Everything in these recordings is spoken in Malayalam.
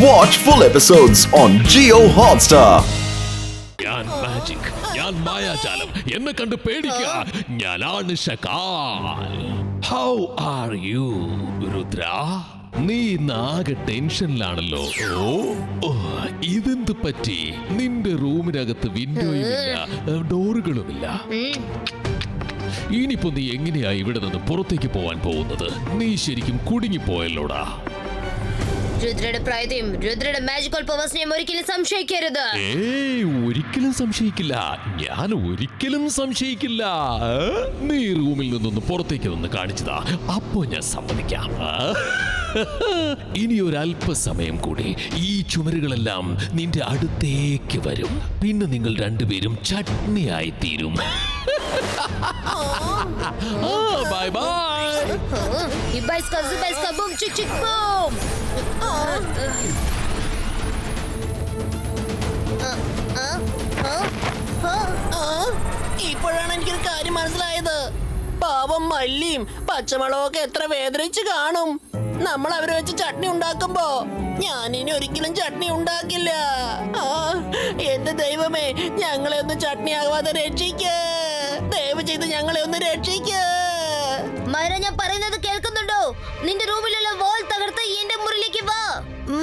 Watch full episodes on Jio Hotstar. ഞാൻ മാജിക്, ഞാൻ മായാജാലം, എന്നെ കണ്ട് പേടിക്കുക. ഞാനാണ് Shakal. How are you Rudra? നീ നാഗ ടെൻഷനിലാണല്ലോ. ഓ ഇതെന്ത് പറ്റി? നിന്റെ റൂമിനകത്ത് വിൻഡോയുമില്ല, ഡോറുകളുമില്ല. ഇനിയിപ്പോ നീ എങ്ങനെയാ ഇവിടെ നിന്ന് പുറത്തേക്ക് പോവാൻ പോകുന്നത്? നീ ശരിക്കും കുടുങ്ങിപ്പോയല്ലോടാ. രുദ്രയുടെ പ്രായത്തെയും രുദ്രയുടെ മാജിക്കൽ പവേഴ്സിനെയും ഒരിക്കലും സംശയിക്കരുത്. ഒരിക്കലും സംശയിക്കില്ല, ഞാൻ ഒരിക്കലും സംശയിക്കില്ല. നീ റൂമിൽ നിന്നൊന്ന് പുറത്തേക്ക് വന്ന് കാണിച്ചതാ, അപ്പോ ഞാൻ സമ്മതിക്കാം. ഇനി ഒരല്പസമയം കൂടി ഈ ചുമരുകളെല്ലാം നിന്റെ അടുത്തേക്ക് വരും. പിന്നെ നിങ്ങൾ രണ്ടുപേരും ചട്നിയായി തീരും. Bye bye. Ibaiska, zibaiska, boom, chick, chick, boom. ഇപ്പോഴാണ് എനിക്കൊരു കാര്യം മനസ്സിലായത്. പാവം മല്ലിയും പച്ചമുളകും ഒക്കെ എത്ര വേദനിച്ച് കാണും. നമ്മൾ അവരെ വെച്ച് ചട്നി ഉണ്ടാക്കുമ്പോ ഞാനിനി ഒരിക്കലും ചട്നി ഉണ്ടാക്കില്ല. എന്റെ ദൈവമേ, ഞങ്ങളെ ഒന്ന് ചട്നി ആവാതെ രക്ഷിക്ക്. ദയവ് ചെയ്ത് ഞങ്ങളെ ഒന്ന് രക്ഷിക്ക്. മൈര, ഞാൻ പറയുന്നത് കേൾക്കുന്നുണ്ടോ? നിന്റെ റൂമിലുള്ള വാൾ തകർത്ത് എന്റെ മുറിയിലേക്ക് വാ.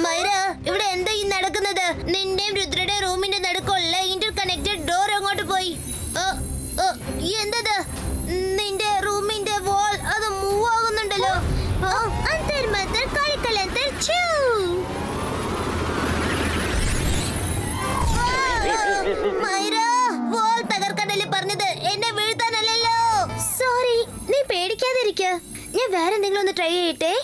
മൈര, ഇവിടെ എന്താ ഈ നടക്കുന്നത്? നിന്റെയും രുദ്രയുടെ റൂമിന്റെ നടുക്കുള്ള ഇന്റർ കണക്റ്റഡ് ഡോർ അങ്ങോട്ട് പോയി. എന്തത്? നിന്റെ റൂമിന്റെ വാൾ അത് മൂവ് ആകുന്നുണ്ടല്ലോ. മൈര, വാൾ തകർക്കാനല്ലേ പറഞ്ഞത്, എന്നെ വീഴ്ത്താനല്ലല്ലോ. സോറി, നീ പേടിക്കാതിരിക്ക. ഞാൻ വേറെ എന്തെങ്കിലും ഒന്ന് ട്രൈ ചെയ്യട്ടെ.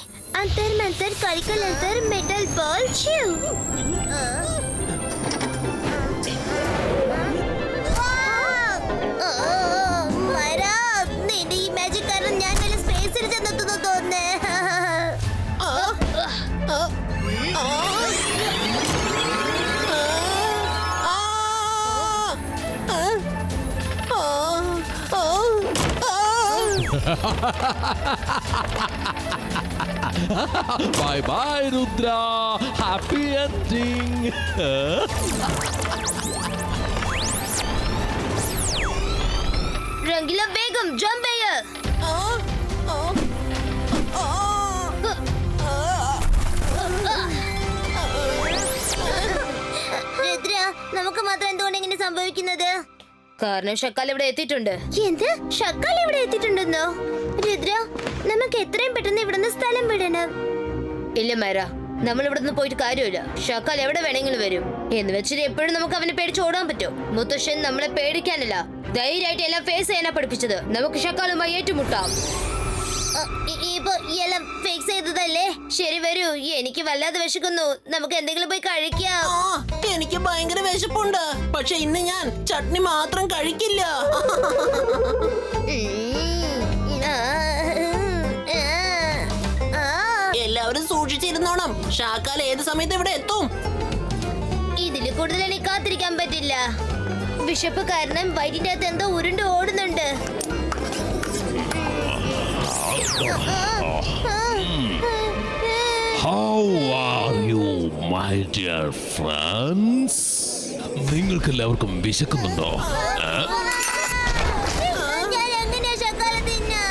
അന്തർ മന്തർ കളിക്കൽ അന്തർ മെറ്റൽ ബോൾ ച്യൂ. മൈര, നിന്റെ ഈ മാജിക് കാരണം ഞാൻ വലിയ സ്പേസിൽ ചെന്നെത്തുന്നു തോന്നുന്നേ. Bye bye Rudra, happy ending. रंगीला बेगम जंप है। രുദ്ര, നമുക്ക് മാത്രം എന്തുകൊണ്ട് ഇങ്ങനെ സംഭവിക്കുന്നത്? കാരണം ഷക്കാൽ ഇവിടെ എത്തിയിട്ടുണ്ട്. എന്ത്? ഷക്കാൽ ഇവിടെ എത്തിയിട്ടുണ്ടെന്നോ? രുദ്ര, നമുക്ക് എത്രയും പെട്ടെന്ന് ഇവിടുന്ന് സ്ഥലം വിടണം. ഇല്ല മൈര, നമ്മൾ ഇവിടുന്ന് പോയിട്ട് കാര്യമില്ല. ഷക്കാൽ എവിടെ വേണമെങ്കിലും വരും. എന്ന് വെച്ചിട്ട് എപ്പോഴും നമുക്ക് അവനെ പേടിച്ച് ഓടാൻ പറ്റും? മുത്തശ്ശൻ നമ്മളെ പേടിക്കാനല്ല, ധൈര്യമായിട്ട് എല്ലാം ഫേസ് ചെയ്യാനാ പഠിപ്പിച്ചത്. നമുക്ക് ഷക്കാലുമായി ഏറ്റുമുട്ടാം. ഇപ്പൊ എല്ലാം ഫേസ് ചെയ്തതല്ലേ? ശരി, വരൂ. എനിക്ക് വല്ലാതെ വിശക്കുന്നു. നമുക്ക് എന്തെങ്കിലും പോയി കഴിക്കാം. എനിക്ക് ഭയങ്കര വിശപ്പുണ്ട്. പക്ഷെ ഇന്ന് ഞാൻ ചട്നി മാത്രം കഴിക്കില്ല. എല്ലാവരും സൂക്ഷിച്ചിരുന്നോണം. ഷാക്കാൽ ഏത് സമയത്ത് ഇവിടെ എത്തും. ഇതില് കൂടുതൽ എനിക്ക് കാത്തിരിക്കാൻ പറ്റില്ല. വിശപ്പ് കാരണം വയറ്റിന്റെ അകത്ത് എന്തോ ഉരുണ്ട് ഓടുന്നുണ്ട്. How are you, my dear friends? നിങ്ങൾക്ക് എല്ലാവർക്കും വിശക്കുന്നുണ്ടോ? ഞാൻ എങ്ങനെയാ ഷക്കാല തിന്നാ?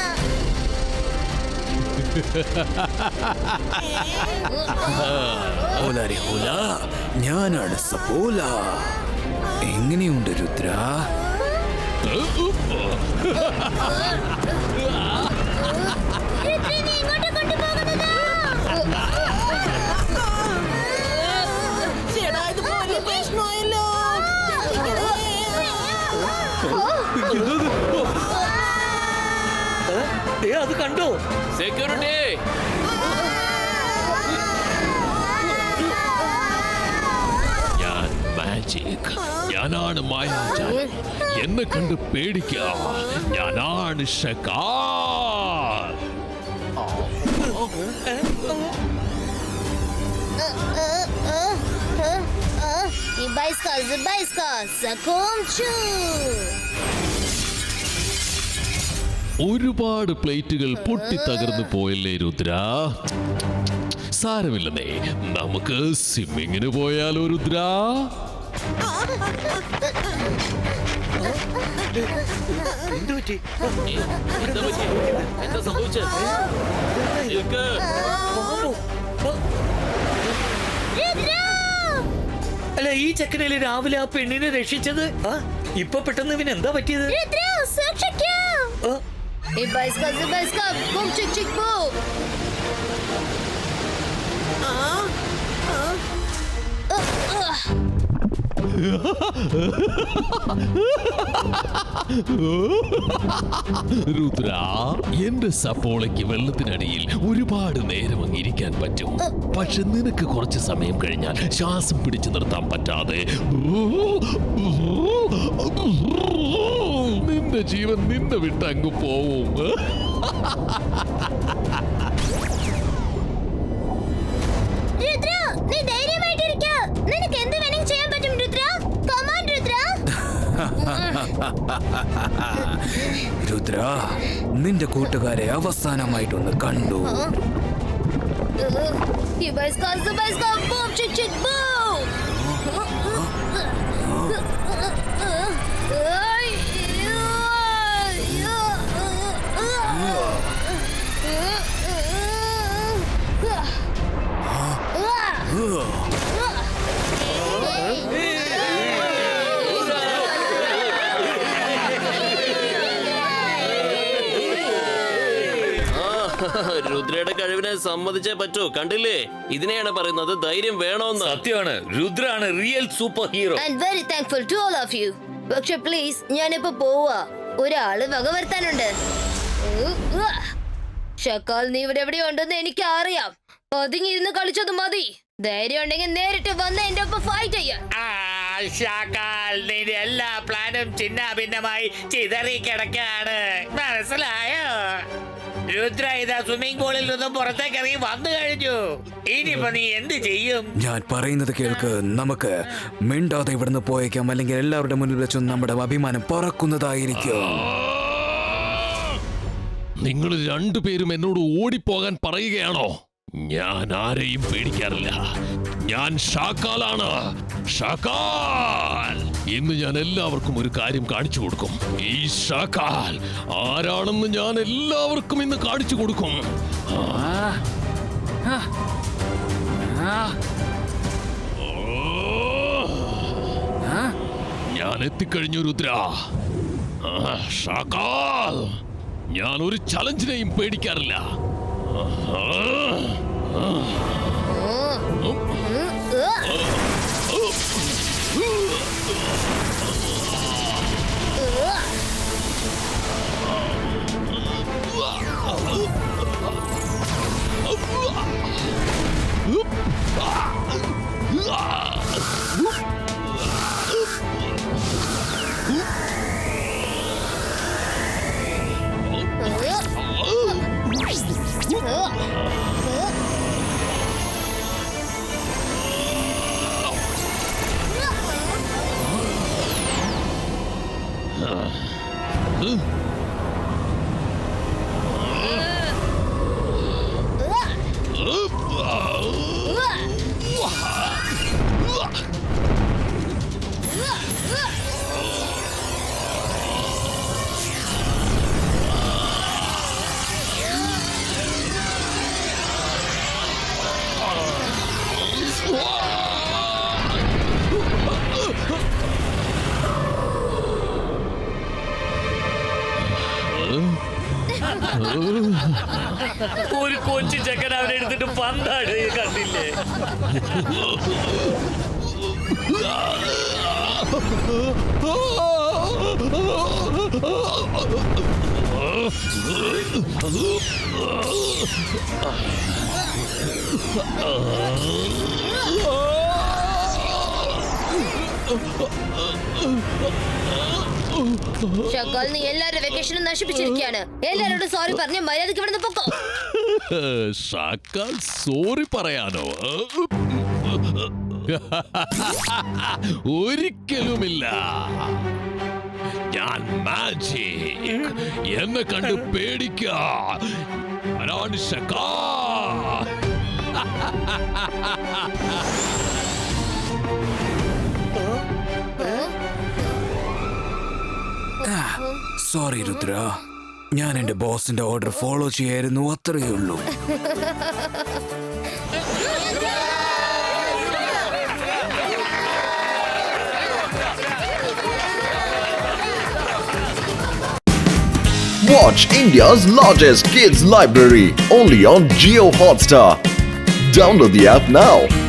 ഞാനാണ് സപ്പോല. എങ്ങനെയുണ്ട് രുദ്ര? അത് കണ്ടോ? സെക്യൂരിറ്റി! ഞാൻ മാജിക്, ഞാനാണ് മായാജാലം. എന്നെ കണ്ട് പേടിക്കുക. ഞാനാണ് ഷക്കാൽ. Ibaiska, Sakomchu. ഒരുപാട് പ്ലേറ്റുകൾ പൊട്ടി തകർന്നു പോയല്ലേ രുദ്ര? സാരമില്ലെന്നേ, നമുക്ക് സ്വിമ്മിങ്ങിന് പോയാലോ രുദ്ര? അല്ല, ഈ ചെക്കനല്ലേ രാവിലെ ആ പെണ്ണിനെ രക്ഷിച്ചത്? ഇപ്പൊ പെട്ടെന്ന് ഇവന് എന്താ പറ്റിയത്? രുദ്ര, എന്റെ സപ്പോളയ്ക്ക് വെള്ളത്തിനടിയിൽ ഒരുപാട് നേരം അങ്ങിരിക്കാൻ പറ്റും. പക്ഷെ നിനക്ക് കുറച്ച് സമയം കഴിഞ്ഞാൽ ശ്വാസം പിടിച്ചു നിർത്താൻ പറ്റാതെ നിന്റെ ജീവൻ നിന്നെ വിട്ട് അങ്ങ് പോവും. രുദ്ര, നിന്റെ കൂട്ടുകാരെ അവസാനമായിട്ടൊന്ന് കണ്ടു. രുദ്രയുടെ കഴിവിനെ സമ്മതിച്ചേ പറ്റൂ. കണ്ടില്ലേ, ഇതിനെയാണ് പറയുന്നത് ധൈര്യം വേണോന്ന്. സത്യമാണ്, രുദ്രാണ് real super hero. Very thankful to all of you. പക്ഷെ പ്ലീസ്, ഞാനിപ്പോ പോവാ. ഒരാള് വക വരുത്താനുണ്ട്. ഷക്കാൽ, നീ ഇവിടെ എവിടെയോ ഉണ്ടെന്ന് എനിക്ക് അറിയാം. പതുങ്ങിയിരുന്ന് കളിച്ചത് മതി. ധൈര്യം ഉണ്ടെങ്കിൽ നേരിട്ട് വന്ന് എന്റെ ഒപ്പം ഫൈറ്റ് ചെയ്യാം. നിന്റെ എല്ലാ പ്ലാനും ചിന്ന ഭിന്നമായി ചിതറി കിടക്കാണ്, മനസ്സിലായോ? രുദ്ര ഇതാ സ്വിമ്മിംഗ് പൂളിൽ നിന്നും പുറത്തേക്ക് ഇറങ്ങി വന്നു കഴിഞ്ഞു. ഇനിയിപ്പോ നീ എന്ത് ചെയ്യും? ഞാൻ പറയുന്നത് കേൾക്ക്. നമുക്ക് മിണ്ടാതെ ഇവിടുന്ന് പോയേക്കാം, അല്ലെങ്കിൽ എല്ലാവരുടെ മുന്നിൽ വെച്ചും നമ്മുടെ അഭിമാനം പറക്കുന്നതായിരിക്കും. നിങ്ങൾ രണ്ടുപേരും എന്നോട് ഓടിപ്പോകാൻ പറയുകയാണോ? ഞാൻ ആരെയും പേടിക്കാറില്ല. ഞാൻ ഷാക്കാലാണ്. ഷാക്കാൽ! ഇന്ന് ഞാൻ എല്ലാവർക്കും ഒരു കാര്യം കാണിച്ചു കൊടുക്കും. ഈ ഷാക്കാൽ ആരാണെന്ന് ഞാൻ എല്ലാവർക്കും ഇന്ന് കാണിച്ചു കൊടുക്കും. ഞാൻ എത്തിക്കഴിഞ്ഞു രുദ്ര. ഷാക്കാൽ, ഞാൻ ഒരു ചലഞ്ചിനെയും പേടിക്കാറില്ല. ഒരു കൊച്ചു ചെക്കൻ അവനെ എടുത്തിട്ട് പന്താണ്, കണ്ടില്ലേ? ഷക്കാൽ, നീ എല്ലാവരുടെ വെക്കേഷനും നശിപ്പിച്ചിരിക്കുകയാണ്. എല്ലാവരോടും സോറി പറഞ്ഞ് മര്യാദക്ക് ഇവിടുന്ന് പൊക്കോ. ഷാക്കാൽ സോറി പറയാനോ? ഒരിക്കലുമില്ല. ഞാൻ മാജിക്. എന്നെ കണ്ട് പേടിക്കാൻ ഷക്കാൽ. സോറി രുദ്ര, ഞാൻ എന്റെ ബോസിന്റെ ഓർഡർ ഫോളോ ചെയ്യായിരുന്നു, അത്രയേ ഉള്ളൂ. Watch India's largest kids library only on Jio Hotstar. Download the app now.